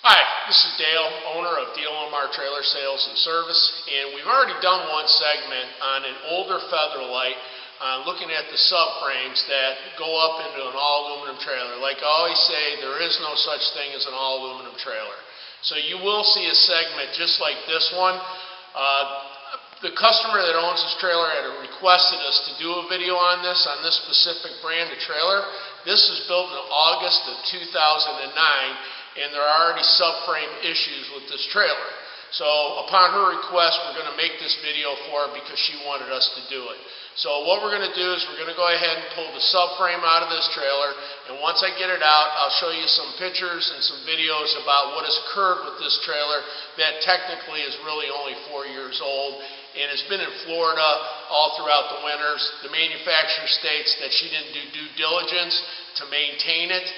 Hi, this is Dale, owner of DLMR Trailer Sales and Service, and we've already done one segment on an older Featherlight, looking at the subframes that go up into an all-aluminum trailer. Like I always say, there is no such thing as an all-aluminum trailer. So you will see a segment just like this one. The customer that owns this trailer had requested us to do a video on this specific brand of trailer. This is built in August of 2009. And there are already subframe issues with this trailer. So upon her request, we're going to make this video for her because she wanted us to do it. So what we're going to do is we're going to go ahead and pull the subframe out of this trailer, and once I get it out, I'll show you some pictures and some videos about what has occurred with this trailer that technically is really only 4 years old and has been in Florida all throughout the winters. The manufacturer states that she didn't do due diligence to maintain it.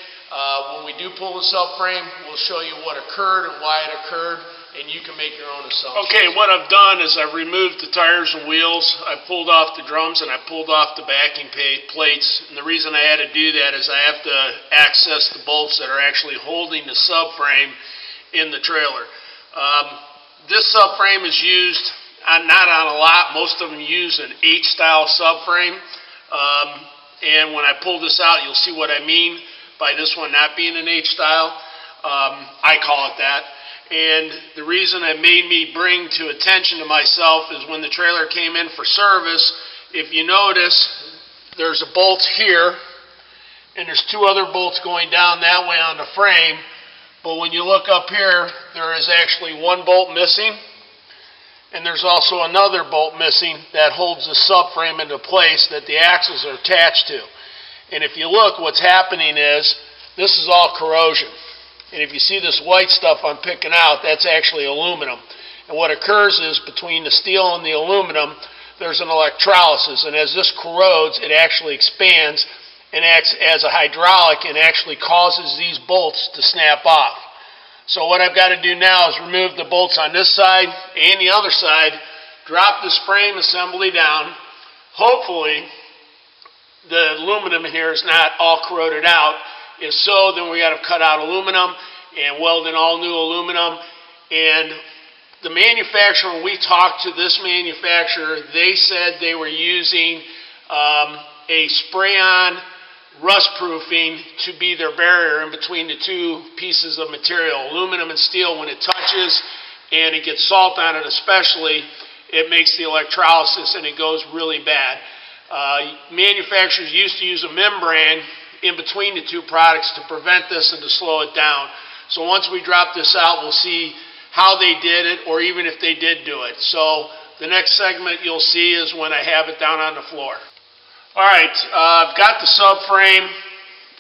When we do pull the subframe, we'll show you what occurred and why it occurred, and you can make your own assumptions. Okay, what I've done is I've removed the tires and wheels, I pulled off the drums, and I pulled off the backing plates. And the reason I had to do that is I have to access the bolts that are actually holding the subframe in the trailer. This subframe is used, not on a lot, most of them use an H-style subframe. And when I pull this out, you'll see what I mean by this one not being an H-style. I call it that. And the reason it made me bring to attention to myself is when the trailer came in for service, if you notice, there's a bolt here, and there's two other bolts going down that way on the frame. But when you look up here, there is actually one bolt missing, and there's also another bolt missing that holds the subframe into place that the axles are attached to. And if you look, what's happening is, this is all corrosion. And if you see this white stuff I'm picking out, that's actually aluminum. And what occurs is, between the steel and the aluminum, there's an electrolysis. And as this corrodes, it actually expands and acts as a hydraulic and actually causes these bolts to snap off. So what I've got to do now is remove the bolts on this side and the other side, drop this frame assembly down. Hopefully, the aluminum here is not all corroded out. If so, then we got to cut out aluminum and weld in all new aluminum. And the manufacturer, when we talked to this manufacturer, they said they were using a spray-on rust proofing to be their barrier in between the two pieces of material. Aluminum and steel, when it touches and it gets salt on it especially, it makes the electrolysis and it goes really bad. Manufacturers used to use a membrane in between the two products to prevent this and to slow it down. So once we drop this out, we'll see how they did it, or even if they did do it. So the next segment you'll see is when I have it down on the floor. Alright, I've got the subframe.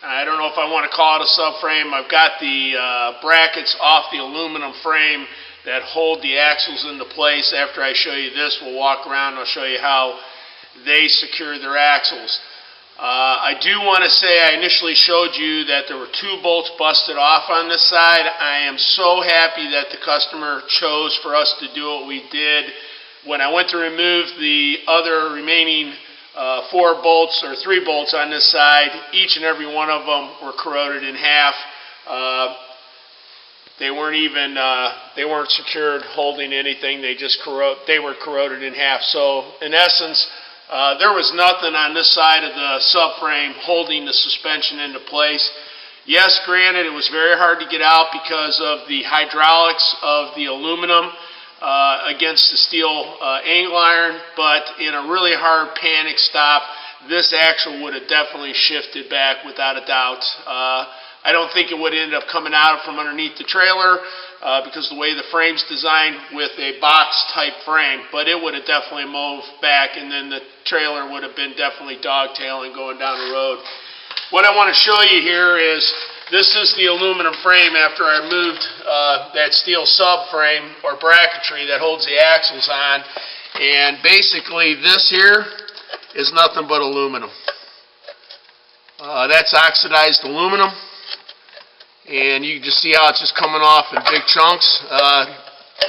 I don't know if I want to call it a subframe. I've got the brackets off the aluminum frame that hold the axles into place. After I show you this, we'll walk around and I'll show you how they secure their axles. I do want to say I initially showed you that there were two bolts busted off on this side. I am so happy that the customer chose for us to do what we did. When I went to remove the other remaining 4 bolts or 3 bolts on this side, each and every one of them were corroded in half. They weren't secured holding anything. They were corroded in half. So in essence, there was nothing on this side of the subframe holding the suspension into place. Yes, granted, it was very hard to get out because of the hydraulics of the aluminum against the steel angle iron, but in a really hard panic stop, this axle would have definitely shifted back without a doubt. I don't think it would end up coming out from underneath the trailer because the way the frame's designed with a box type frame, but it would have definitely moved back, and then the trailer would have been definitely dogtailing going down the road. What I want to show you here is, this is the aluminum frame after I moved that steel subframe or bracketry that holds the axles on, and basically this here is nothing but aluminum. That's oxidized aluminum. And you can just see how it's just coming off in big chunks.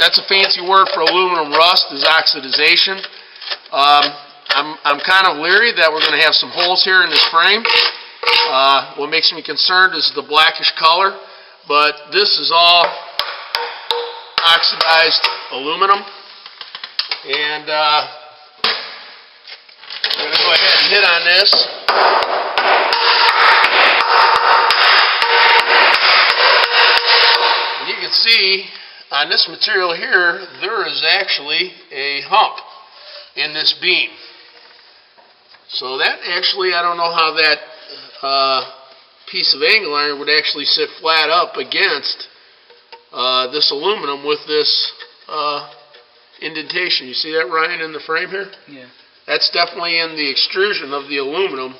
That's a fancy word for aluminum rust, is oxidization. I'm kind of leery that we're going to have some holes here in this frame. What makes me concerned is the blackish color, but this is all oxidized aluminum. And we're going to go ahead and hit on this. And you can see on this material here, there is actually a hump in this beam. So that actually, I don't know how that piece of angle iron would actually sit flat up against this aluminum with this indentation. You see that, Ryan, in the frame here? Yeah. That's definitely in the extrusion of the aluminum.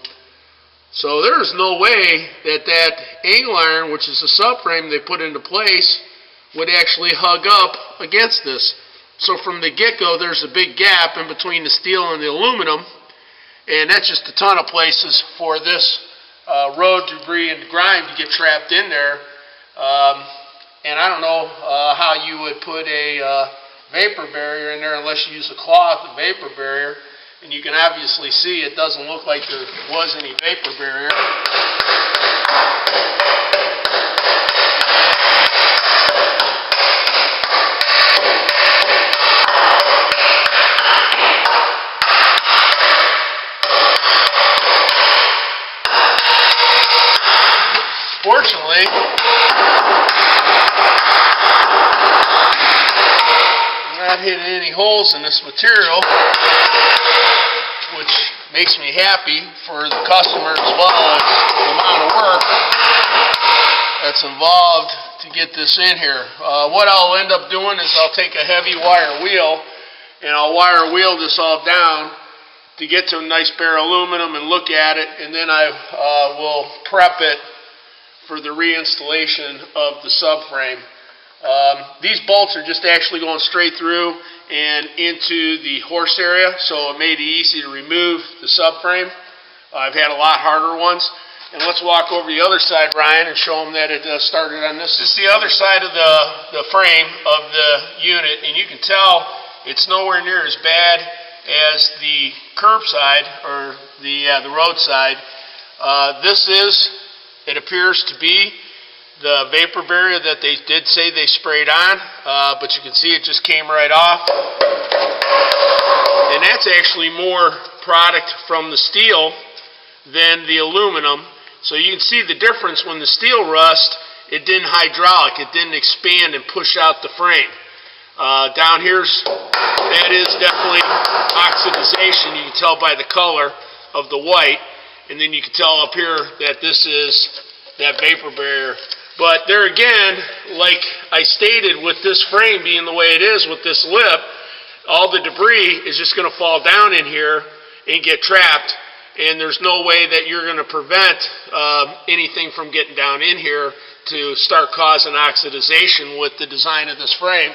So there's no way that that angle iron, which is the subframe they put into place, would actually hug up against this. So from the get-go, there's a big gap in between the steel and the aluminum, and that's just a ton of places for this road debris and grime to get trapped in there. And I don't know how you would put a vapor barrier in there unless you use a cloth vapor barrier. And you can obviously see it doesn't look like there was any vapor barrier. Fortunately, I'm not hitting any holes in this material, which makes me happy for the customer as well as the amount of work that's involved to get this in here. What I'll end up doing is I'll take a heavy wire wheel and I'll wire wheel this all down to get to a nice bare aluminum and look at it, and then I will prep it for the reinstallation of the subframe. These bolts are just actually going straight through and into the horse area, so it made it easy to remove the subframe. I've had a lot harder ones. And let's walk over the other side, Ryan, and show them that it started on this. This is the other side of the frame of the unit, and you can tell it's nowhere near as bad as the curb side or the road side. This is, it appears to be, the vapor barrier that they did say they sprayed on, but you can see it just came right off. And that's actually more product from the steel than the aluminum. So you can see the difference. When the steel rust, it didn't hydraulic, it didn't expand and push out the frame. Down here's, that is definitely oxidization. You can tell by the color of the white. And then you can tell up here that this is that vapor barrier. But there again, like I stated, with this frame being the way it is with this lip, all the debris is just going to fall down in here and get trapped. And there's no way that you're going to prevent anything from getting down in here to start causing oxidization with the design of this frame.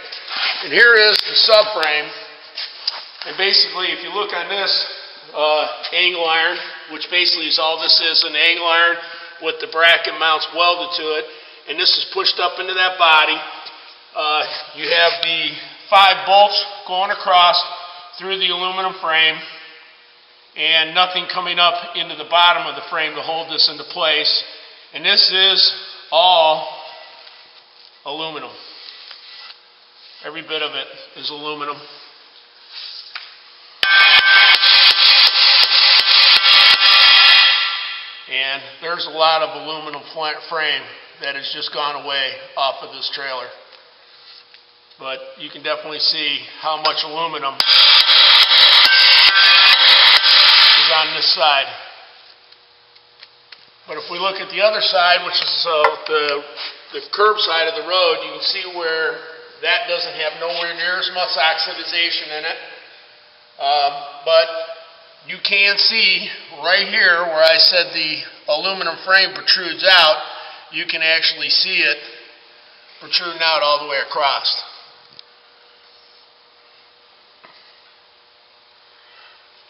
And here is the subframe. And basically, if you look on this angle iron, which basically is all this is, an angle iron with the bracket mounts welded to it, and this is pushed up into that body. You have the 5 bolts going across through the aluminum frame, and nothing coming up into the bottom of the frame to hold this into place. And this is all aluminum. Every bit of it is aluminum. And there's a lot of aluminum frame that has just gone away off of this trailer. But you can definitely see how much aluminum is on this side. But if we look at the other side, which is the curb side of the road, you can see where that doesn't have nowhere near as much oxidization in it. But you can see right here where I said the aluminum frame protrudes out, you can actually see it protruding out all the way across.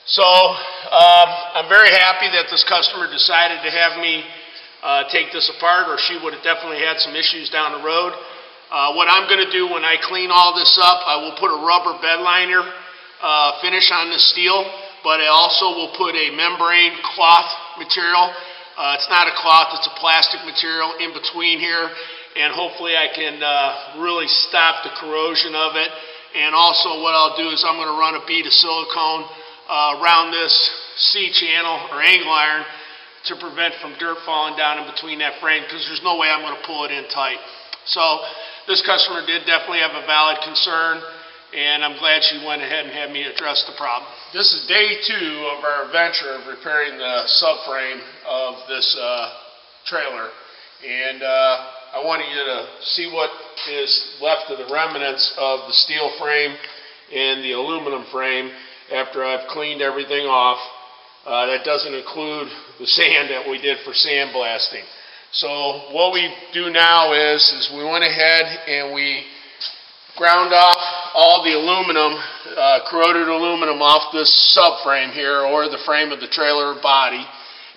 So I'm very happy that this customer decided to have me take this apart, or she would have definitely had some issues down the road. What I'm going to do when I clean all this up, I will put a rubber bed liner finish on the steel, but I also will put a membrane cloth material. It's not a cloth, it's a plastic material in between here, and hopefully I can really stop the corrosion of it. And also what I'll do is I'm going to run a bead of silicone around this C-channel or angle iron to prevent from dirt falling down in between that frame, because there's no way I'm going to pull it in tight. So this customer did definitely have a valid concern, and I'm glad she went ahead and had me address the problem. This is day 2 of our adventure of repairing the subframe of this trailer, and I wanted you to see what is left of the remnants of the steel frame and the aluminum frame after I've cleaned everything off. That doesn't include the sand that we did for sandblasting. So what we do now is we went ahead and we ground off all the aluminum, corroded aluminum off this subframe here, or the frame of the trailer body.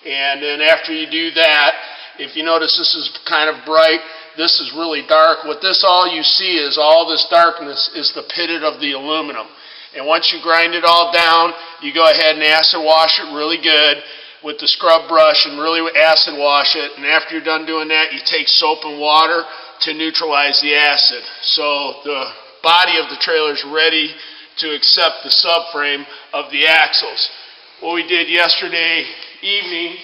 And then after you do that, if you notice this is kind of bright, this is really dark. What this all you see is all this darkness is the pitted of the aluminum. And once you grind it all down, you go ahead and acid wash it really good with the scrub brush and really acid wash it. And after you're done doing that, you take soap and water to neutralize the acid. So the body of the trailer is ready to accept the subframe of the axles. What we did yesterday evening,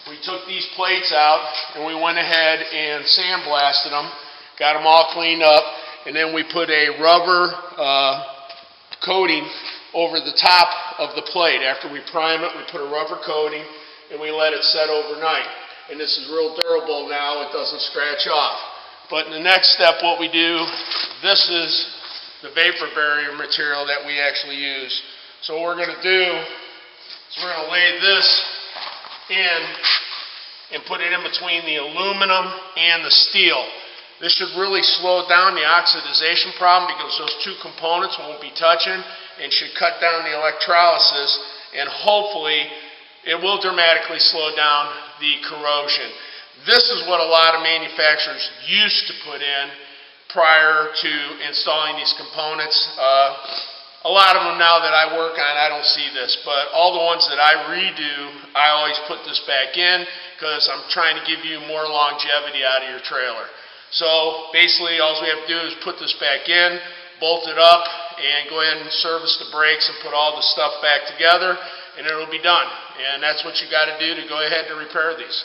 we took these plates out and we went ahead and sandblasted them, got them all cleaned up, and then we put a rubber coating over the top of the plate. After we prime it, we put a rubber coating and we let it set overnight. And this is real durable now, it doesn't scratch off. But in the next step, what we do, this is the vapor barrier material that we actually use. So what we're going to do is we're going to lay this in and put it in between the aluminum and the steel. This should really slow down the oxidization problem, because those two components won't be touching, and should cut down the electrolysis, and hopefully it will dramatically slow down the corrosion. This is what a lot of manufacturers used to put in prior to installing these components. A lot of them now that I work on, I don't see this, but all the ones that I redo, I always put this back in, because I'm trying to give you more longevity out of your trailer. So basically all we have to do is put this back in, bolt it up, and go ahead and service the brakes and put all the stuff back together, and it'll be done. And that's what you got to do to go ahead and repair these.